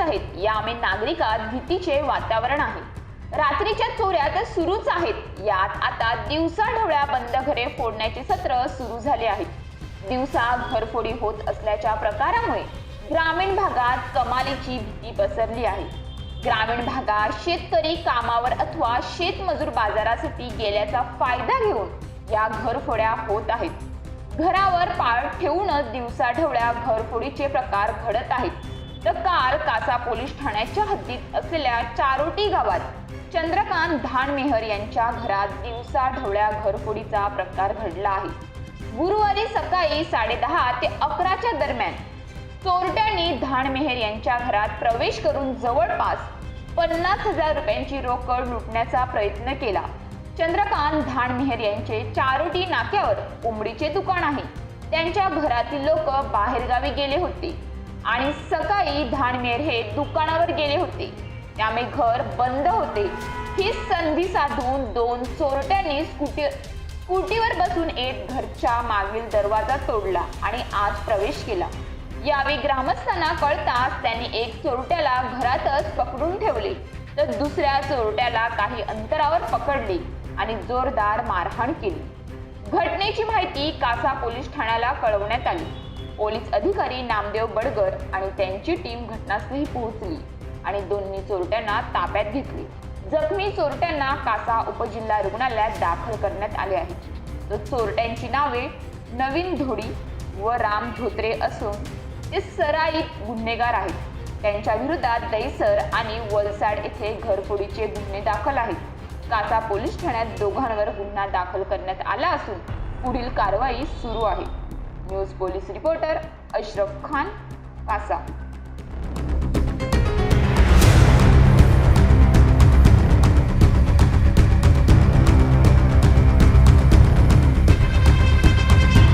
आहेत यामुळे नागरिकात भीतीचे वातावरण आहे। रात्रीच्या चोऱ्या तर सुरूच आहेत, यात आता दिवसाढवळ्या बंद घरे फोडण्याचे सत्र सुरू झाले आहेत। दिवसा घरफोडी होत असल्याच्या प्रकारामुळे ग्रामीण भागात कमालीची भीती पसरली आहे। ग्रामीण भागात शेतकरी कामावर अथवा शेतमजूर बाजारासाठी गेल्याचा फायदा घेऊन या घरफोड्या होत आहेत। घरावर पाळ ठेवूनच दिवसाढवळ्या घरफोडीचे प्रकार घडत आहेत। तर काल कासा पोलीस ठाण्याच्या हद्दीत असलेल्या चारोटी गावात चंद्रकांत धानमेहर यांच्या घरात दिवसाढवळ्या घरफोडीचा प्रकार घडला आहे। गुरुवारी सकाळी 10:30 ते 11च्या दरम्यान चोरट्यांनी धानमेहर यांच्या घरात प्रवेश करून जवळपास 50,000 रुपयांची रोकड लुटण्याचा प्रयत्न केला। चंद्रकांत धानमेहर यांचे चारोटी नाक्यावर कोंबडीचे दुकान आहे। त्यांच्या घरातील लोक बाहेरगावी गेले होते आणि सकाळी धानमेहर हे दुकानावर गेले होते, त्यामुळे घर बंद होते। ही संधी साधून दोन चोरट्यांनी स्कूटीवर बसून येत घरच्या मागील दरवाजा तोडला आणि आत प्रवेश केला। यावेळी ग्रामस्थांना कळताच त्यांनी एक चोरट्याला घरातच पकडून ठेवले, तर दुसऱ्या चोरट्याला काही अंतरावर पकडले आणि जोरदार मारहाण केली। घटनेची माहिती कासा पोलीस ठाण्याला कळवण्यात आली। पोलीस अधिकारी नामदेव बडगर आणि त्यांची टीम घटनास्थळी पोहोचली आणि दोन्ही चोरट्यांना ताब्यात घेतले। जखमी चोरट्यांना कासा उपजिल्हा रुग्णालयात दाखल करण्यात आले आहे। तर चोरट्यांची नावे नवीन धोडी व राम धोत्रे असून ते सराईत गुन्हेगार आहेत। त्यांच्या विरोधात दहिसर आणि वलसाड येथे घरफोडीचे गुन्हे दाखल आहेत। कासा पोलीस ठाण्यात दोघांवर गुन्हा दाखल करण्यात आला असून पुढील कारवाई सुरू आहे। News police reporter Ashraf Khan, कासा।